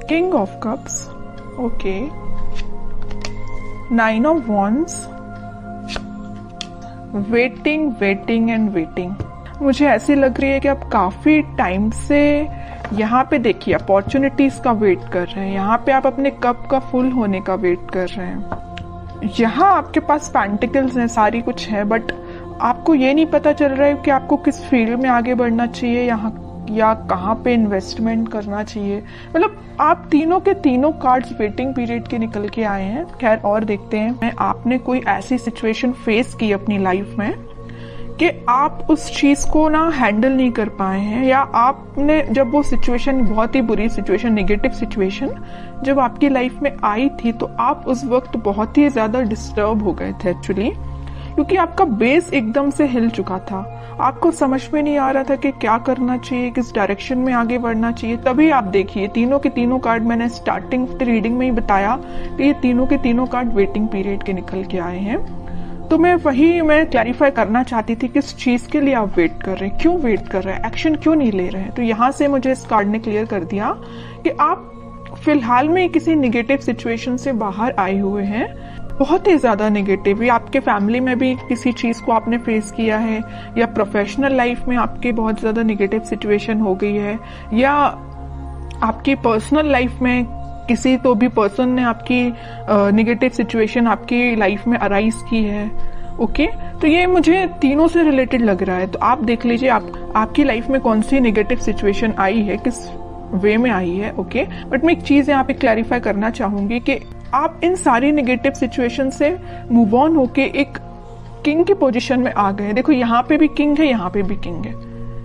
King of cups, okay, 9 of wands, waiting waiting and waiting. मुझे ऐसी लग रही है कि आप काफी टाइम से यहाँ पे देखिए अपॉर्चुनिटीज का वेट कर रहे हैं, यहाँ पे आप अपने कप का फुल होने का वेट कर रहे हैं। यहाँ आपके पास पेंटिकल्स हैं, सारी कुछ है, बट आपको ये नहीं पता चल रहा है कि आपको किस फील्ड में आगे बढ़ना चाहिए यहाँ या कहाँ पे इन्वेस्टमेंट करना चाहिए। मतलब आप तीनों के तीनों कार्ड्स वेटिंग पीरियड के निकल के आए हैं। खैर और देखते हैं, आपने कोई ऐसी सिचुएशन फेस की अपनी लाइफ में कि आप उस चीज को ना हैंडल नहीं कर पाए हैं, या आपने जब वो सिचुएशन, बहुत ही बुरी सिचुएशन, नेगेटिव सिचुएशन जब आपकी लाइफ में आई थी, तो आप उस वक्त बहुत ही ज्यादा डिस्टर्ब हो गए थे एक्चुअली, क्योंकि आपका बेस एकदम से हिल चुका था। आपको समझ में नहीं आ रहा था कि क्या करना चाहिए, किस डायरेक्शन में आगे बढ़ना चाहिए। तभी आप देखिए तीनों के तीनों कार्ड, मैंने स्टार्टिंग रीडिंग में ही बताया कि ये तीनों के तीनों कार्ड वेटिंग पीरियड के निकल के आए हैं। तो मैं क्लैरिफाई करना चाहती थी किस चीज के लिए आप वेट कर रहे हैं, क्यों वेट कर रहे हैं, एक्शन क्यों नहीं ले रहे हैं। तो यहाँ से मुझे इस कार्ड ने क्लियर कर दिया कि आप फिलहाल में किसी निगेटिव सिचुएशन से बाहर आए हुए हैं, बहुत ही ज्यादा नेगेटिव, या आपके फैमिली में भी किसी चीज को आपने फेस किया है, या प्रोफेशनल लाइफ में आपके बहुत ज्यादा नेगेटिव सिचुएशन हो गई है, या आपकी पर्सनल लाइफ में किसी तो भी पर्सन ने आपकी नेगेटिव सिचुएशन आपकी लाइफ में अराइज की है। ओके, तो ये मुझे तीनों से रिलेटेड लग रहा है। तो आप देख लीजिए आपकी लाइफ में कौन सी नेगेटिव सिचुएशन आई है, किस वे में आई है। ओके, बट मैं एक चीज यहाँ पे क्लैरिफाई करना चाहूंगी कि आप इन सारी नेगेटिव सिचुएशन से मूव ऑन होके एक किंग की पोजीशन में आ गए। देखो यहाँ पे भी किंग है, यहाँ पे भी किंग है।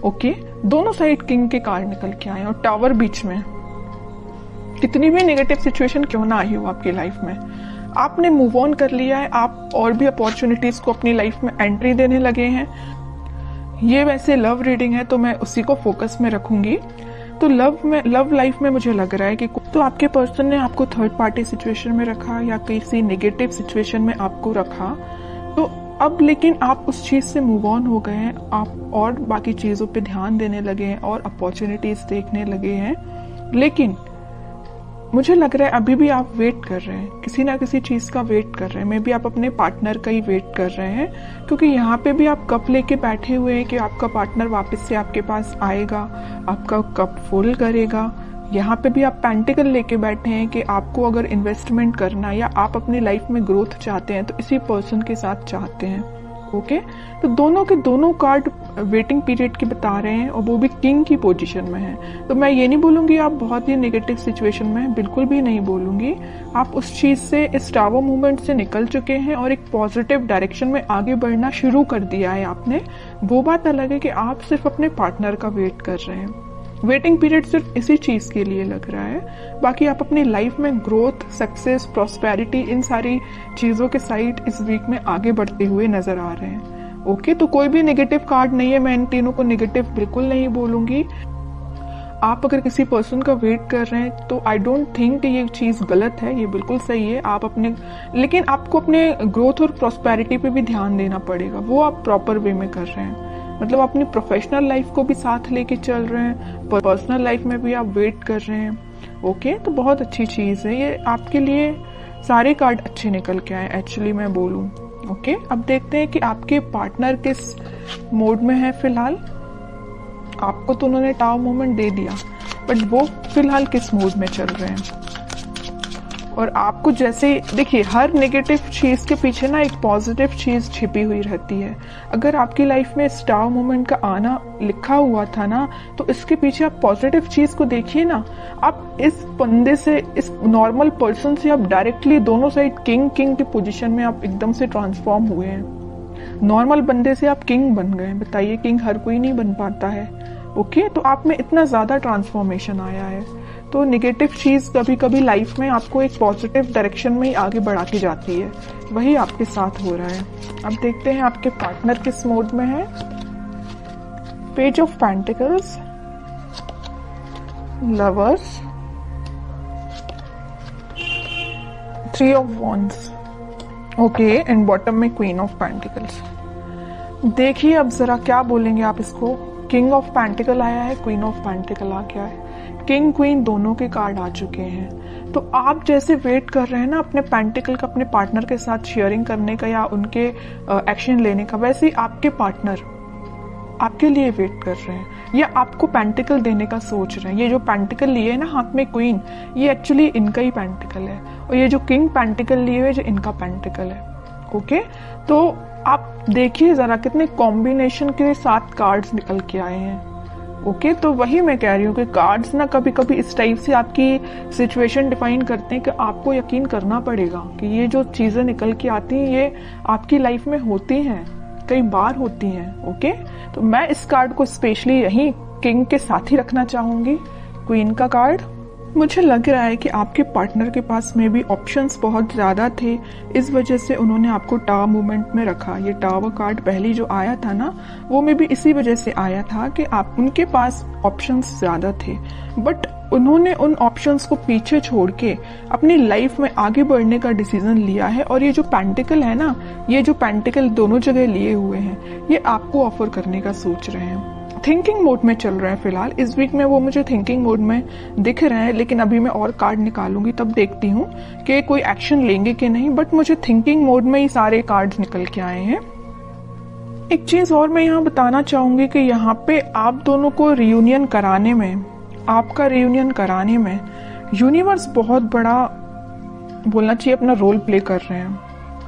ओके, दोनों साइड किंग के कार्ड निकल के आए और टावर बीच में। कितनी भी नेगेटिव सिचुएशन क्यों ना आई हो आपकी लाइफ में, आपने मूव ऑन कर लिया है, आप और भी अपॉर्चुनिटीज को अपनी लाइफ में एंट्री देने लगे हैं। ये वैसे लव रीडिंग है तो मैं उसी को फोकस में रखूंगी। तो लव लाइफ में मुझे लग रहा है कि तो आपके पर्सन ने आपको थर्ड पार्टी सिचुएशन में रखा या किसी नेगेटिव सिचुएशन में आपको रखा, तो अब लेकिन आप उस चीज से मूव ऑन हो गए हैं, आप और बाकी चीजों पे ध्यान देने लगे हैं और अपॉर्चुनिटीज देखने लगे हैं। लेकिन मुझे लग रहा है अभी भी आप वेट कर रहे हैं, किसी ना किसी चीज का वेट कर रहे हैं। मे बी आप अपने पार्टनर का ही वेट कर रहे हैं, क्योंकि यहाँ पे भी आप कप लेके बैठे हुए हैं कि आपका पार्टनर वापस से आपके पास आएगा, आपका कप फुल करेगा। यहाँ पे भी आप पेंटिकल लेके बैठे हैं कि आपको अगर इन्वेस्टमेंट करना है या आप अपनी लाइफ में ग्रोथ चाहते हैं तो इसी पर्सन के साथ चाहते हैं। ओके, तो दोनों के दोनों कार्ड वेटिंग पीरियड की बता रहे हैं और वो भी किंग की पोजीशन में है। तो मैं ये नहीं बोलूंगी आप बहुत ही नेगेटिव सिचुएशन में हैं, बिल्कुल भी नहीं बोलूंगी। आप उस चीज से, इस टावर मूवमेंट से निकल चुके हैं और एक पॉजिटिव डायरेक्शन में आगे बढ़ना शुरू कर दिया है आपने। वो बात अलग है कि आप सिर्फ अपने पार्टनर का वेट कर रहे हैं। वेटिंग पीरियड सिर्फ इसी चीज के लिए लग रहा है, बाकी आप अपनी लाइफ में ग्रोथ, सक्सेस, प्रॉस्पेरिटी, इन सारी चीजों के साइड इस वीक में आगे बढ़ते हुए नजर आ रहे हैं। ओके, तो कोई भी नेगेटिव कार्ड नहीं है, मैं इन तीनों को नेगेटिव बिल्कुल नहीं बोलूंगी। आप अगर किसी पर्सन का वेट कर रहे हैं तो आई डोंट थिंक कि ये चीज गलत है, ये बिल्कुल सही है। आप अपने, लेकिन आपको अपने ग्रोथ और प्रॉस्पेरिटी पे भी ध्यान देना पड़ेगा, वो आप प्रॉपर वे में कर रहे हैं। मतलब अपनी प्रोफेशनल लाइफ को भी साथ लेके चल रहे हैं, पर्सनल लाइफ में भी आप वेट कर रहे हैं। ओके, तो बहुत अच्छी चीज है ये, आपके लिए सारे कार्ड अच्छे निकल के आए एक्चुअली मैं बोलूं। ओके, अब देखते हैं कि आपके पार्टनर किस मोड में है फिलहाल। आपको तो उन्होंने टावर मूवमेंट दे दिया, बट वो फिलहाल किस मोड में चल रहे हैं। और आपको जैसे देखिए, हर नेगेटिव चीज के पीछे ना एक पॉजिटिव चीज छिपी हुई रहती है। अगर आपकी लाइफ में स्टार मोमेंट का आना लिखा हुआ था ना, तो इसके पीछे आप पॉजिटिव चीज को देखिए ना। आप इस बंदे से, इस नॉर्मल पर्सन से आप डायरेक्टली दोनों साइड किंग की पोजीशन में आप एकदम से ट्रांसफॉर्म हुए हैं। नॉर्मल बंदे से आप किंग बन गए। बताइए, किंग हर कोई नहीं बन पाता है। ओके, तो आप में इतना ज्यादा ट्रांसफॉर्मेशन आया है। तो नेगेटिव चीज कभी कभी लाइफ में आपको एक पॉजिटिव डायरेक्शन में ही आगे बढ़ाती जाती है, वही आपके साथ हो रहा है। अब देखते हैं आपके पार्टनर किस मोड में है। Page of pentacles, lovers, 3 of wands, okay, and bottom में क्वीन ऑफ पेंटिकल्स। देखिए अब जरा क्या बोलेंगे आप इसको। किंग ऑफ पेंटिकल आया है, क्वीन ऑफ पेंटिकल आ गया है। किंग क्वीन दोनों के कार्ड आ चुके हैं। तो आप जैसे वेट कर रहे हैं ना अपने पेंटिकल का अपने पार्टनर के साथ शेयरिंग करने का या उनके एक्शन लेने का, वैसे ही आपके पार्टनर आपके लिए वेट कर रहे हैं या आपको पेंटिकल देने का सोच रहे हैं। ये जो पेंटिकल लिए है ना हाथ में क्वीन, ये एक्चुअली इनका ही पेंटिकल है, और ये जो किंग पेंटिकल लिए हुए जो इनका पेंटिकल है। ओके, तो आप देखिए जरा कितने कॉम्बिनेशन के साथ कार्ड्स निकल के आए हैं। ओके, तो वही मैं कह रही हूँ कि कार्ड्स ना कभी कभी इस टाइप से आपकी सिचुएशन डिफाइन करते हैं कि आपको यकीन करना पड़ेगा कि ये जो चीजें निकल के आती हैं ये आपकी लाइफ में होती हैं, कई बार होती हैं। ओके, तो मैं इस कार्ड को स्पेशली यही किंग के साथ ही रखना चाहूंगी, क्वीन का कार्ड। मुझे लग रहा है कि आपके पार्टनर के पास में भी ऑप्शंस बहुत ज्यादा थे, इस वजह से उन्होंने आपको टावर मूवमेंट में रखा। ये टावर कार्ड पहली जो आया था ना, वो में भी इसी वजह से आया था कि आप उनके पास ऑप्शंस ज्यादा थे, बट उन्होंने उन ऑप्शंस को पीछे छोड़ के अपनी लाइफ में आगे बढ़ने का डिसीजन लिया है। और ये जो पेंटिकल है ना, ये जो पेंटिकल दोनों जगह लिए हुए हैं, ये आपको ऑफर करने का सोच रहे हैं। थिंकिंग मोड में चल रहा है फिलहाल। इस वीक में वो मुझे थिंकिंग मोड में दिख रहे हैं, लेकिन अभी मैं और कार्ड निकालूंगी तब देखती हूँ कि कोई एक्शन लेंगे कि नहीं, बट मुझे थिंकिंग मोड में ही सारे कार्ड्स निकल के आए हैं। एक चीज और मैं यहाँ बताना चाहूंगी कि यहाँ पे आप दोनों को रियूनियन कराने में, आपका रियूनियन कराने में यूनिवर्स बहुत बड़ा बोलना चाहिए अपना रोल प्ले कर रहे हैं।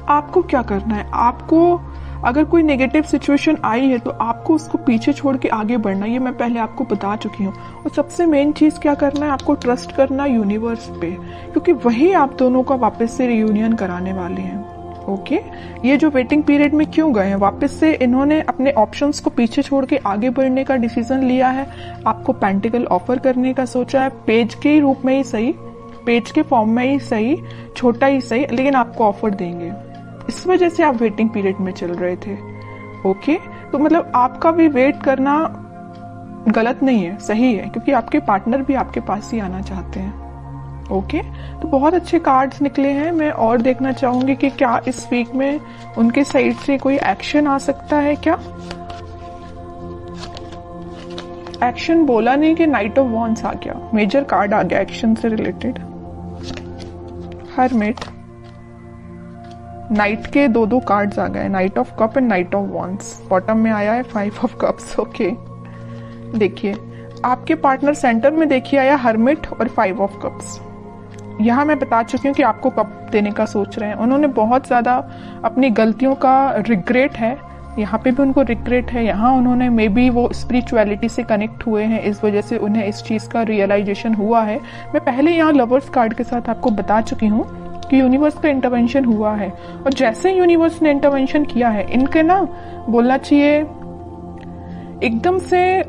आपको क्या करना है, आपको अगर कोई नेगेटिव सिचुएशन आई है तो आपको उसको पीछे छोड़ के आगे बढ़ना, ये मैं पहले आपको बता चुकी हूँ। और सबसे मेन चीज क्या करना है, आपको ट्रस्ट करना यूनिवर्स पे, क्योंकि वही आप दोनों का वापस से रियूनियन कराने वाले हैं। ओके, ये जो वेटिंग पीरियड में क्यों गए हैं, वापस से इन्होंने अपने ऑप्शंस को पीछे छोड़ के आगे बढ़ने का डिसीजन लिया है। आपको पेंटिकल ऑफर करने का सोचा है, पेज के रूप में ही सही, पेज के फॉर्म में ही सही, छोटा ही सही, लेकिन आपको ऑफर देंगे। इस वजह से आप वेटिंग पीरियड में चल रहे थे। ओके, तो मतलब आपका भी वेट करना गलत नहीं है, सही है, क्योंकि आपके पार्टनर भी आपके पास ही आना चाहते हैं। ओके, तो बहुत अच्छे कार्ड्स निकले हैं। मैं और देखना चाहूंगी कि क्या इस वीक में उनके साइड से कोई एक्शन आ सकता है। क्या एक्शन बोला नहीं कि नाइट ऑफ वॉन्ड्स आ गया, मेजर कार्ड आ गया एक्शन से रिलेटेड। हरमिट, नाइट के दो कार्ड्स आ गए, night of cup and night of wands. Bottom में आया है 5 ऑफ कप्स। ओके, देखिए आपके पार्टनर सेंटर में देखिए आया हरमिट और 5 ऑफ कप्स। यहाँ मैं बता चुकी हूँ कि आपको कप देने का सोच रहे हैं। उन्होंने बहुत ज्यादा अपनी गलतियों का रिग्रेट है, यहाँ पे भी उनको रिग्रेट है। यहाँ उन्होंने मे बी वो स्पिरिचुअलिटी से कनेक्ट हुए हैं, इस वजह से उन्हें इस चीज का रियलाइजेशन हुआ है। मैं पहले यहाँ लवर्स कार्ड के साथ आपको बता चुकी हूँ कि यूनिवर्स का इंटरवेंशन हुआ है, और जैसे यूनिवर्स ने इंटरवेंशन किया है, इनके ना बोलना चाहिए एकदम से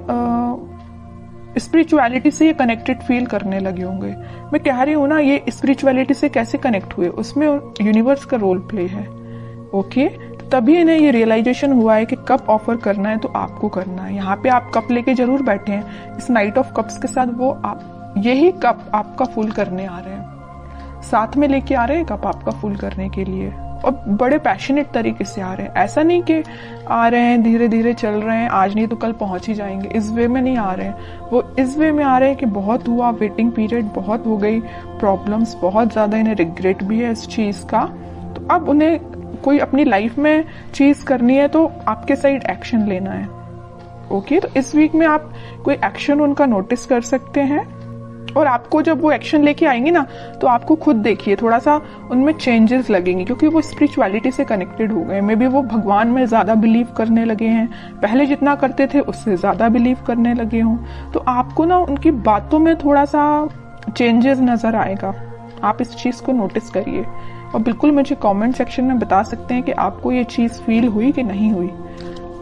स्पिरिचुअलिटी से ये कनेक्टेड फील करने लगे होंगे। मैं कह रही हूँ ना, ये स्पिरिचुअलिटी से कैसे कनेक्ट हुए, उसमें यूनिवर्स का रोल प्ले है। ओके, तो तभी इन्हें ये रियलाइजेशन हुआ है कि कप ऑफर करना है तो आपको करना है। यहाँ पे आप कप लेके जरूर बैठे हैं, इस नाइट ऑफ कप्स के साथ वो आप यही कप आपका फुल करने आ रहे हैं, साथ में लेके आ रहे हैं कप आपका फुल करने के लिए, और बड़े पैशनेट तरीके से आ रहे हैं। ऐसा नहीं कि आ रहे हैं धीरे धीरे चल रहे हैं, आज नहीं तो कल पहुंच ही जाएंगे, इस वे में नहीं आ रहे हैं। वो इस वे में आ रहे हैं कि बहुत हुआ, वेटिंग पीरियड बहुत हो गई, प्रॉब्लम्स बहुत ज्यादा, इन्हें रिग्रेट भी है इस चीज का। तो अब उन्हें कोई अपनी लाइफ में चीज करनी है तो आपके साइड एक्शन लेना है। ओके, तो इस वीक में आप कोई एक्शन उनका नोटिस कर सकते हैं, और आपको जब वो एक्शन लेके आएंगे ना, तो आपको खुद देखिए थोड़ा सा उनमें चेंजेस लगेंगे, क्योंकि वो स्पिरिचुअलिटी से कनेक्टेड हो गए। मे बी वो भगवान में ज्यादा बिलीव करने लगे हैं, पहले जितना करते थे उससे ज्यादा बिलीव करने लगे हों। तो आपको ना उनकी बातों में थोड़ा सा चेंजेस नजर आएगा, आप इस चीज को नोटिस करिए, और बिल्कुल मुझे कमेंट सेक्शन में बता सकते हैं कि आपको ये चीज फील हुई कि नहीं हुई।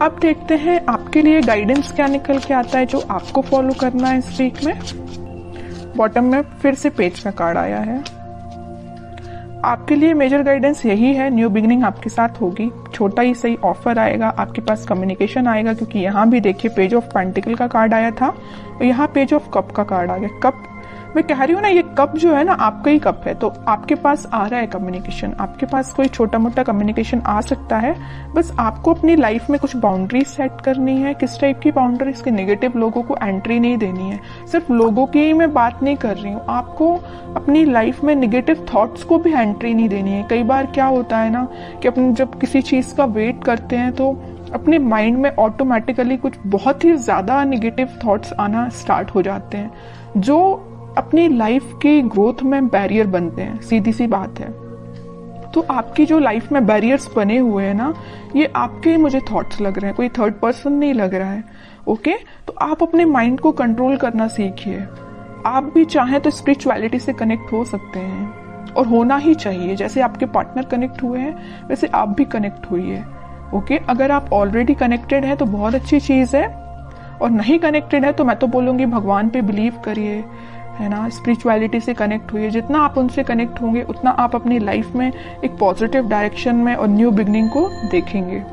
अब देखते हैं आपके लिए गाइडेंस क्या निकल के आता है जो आपको फॉलो करना है इस वीक में। बॉटम में फिर से पेज का कार्ड आया है। आपके लिए मेजर गाइडेंस यही है, न्यू बिगिनिंग आपके साथ होगी, छोटा ही सही ऑफर आएगा, आपके पास कम्युनिकेशन आएगा, क्योंकि यहाँ भी देखिए पेज ऑफ पेंटिकल का कार्ड आया था और यहाँ पेज ऑफ कप का कार्ड आ गया। कप मैं कह रही हूँ ना, ये कप जो है ना आपका ही कप है, तो आपके पास आ रहा है कम्युनिकेशन, आपके पास कोई छोटा मोटा कम्युनिकेशन आ सकता है। बस आपको अपनी लाइफ में कुछ बाउंड्रीज सेट करनी है। किस टाइप की बाउंड्रीज? के नेगेटिव लोगों को एंट्री नहीं देनी है। सिर्फ लोगों की ही मैं बात नहीं कर रही हूँ, आपको अपनी लाइफ में नेगेटिव थॉट्स को भी एंट्री नहीं देनी है। कई बार क्या होता है ना कि अपन जब किसी चीज का वेट करते हैं तो अपने माइंड में ऑटोमेटिकली कुछ बहुत ही ज्यादा नेगेटिव थॉट्स आना स्टार्ट हो जाते हैं, जो अपनी लाइफ की ग्रोथ में बैरियर बनते हैं। सीधी सी बात है। तो आपकी जो लाइफ में बैरियर्स बने हुए हैं ना, ये आपके मुझे थॉट्स लग रहे हैं, कोई थर्ड पर्सन नहीं लग रहा है। ओके, तो आप अपने माइंड को कंट्रोल करना सीखिए। आप भी चाहें तो स्पिरिचुअलिटी से कनेक्ट हो सकते हैं, और होना ही चाहिए। जैसे आपके पार्टनर कनेक्ट हुए हैं वैसे आप भी कनेक्ट हुई। ओके, अगर आप ऑलरेडी कनेक्टेड हैं तो बहुत अच्छी चीज है, और नहीं कनेक्टेड है तो मैं तो बोलूंगी भगवान पे बिलीव करिए, है ना, स्पिरिचुअलिटी से कनेक्ट हुई। जितना आप उनसे कनेक्ट होंगे उतना आप अपनी लाइफ में एक पॉजिटिव डायरेक्शन में और न्यू बिगनिंग को देखेंगे।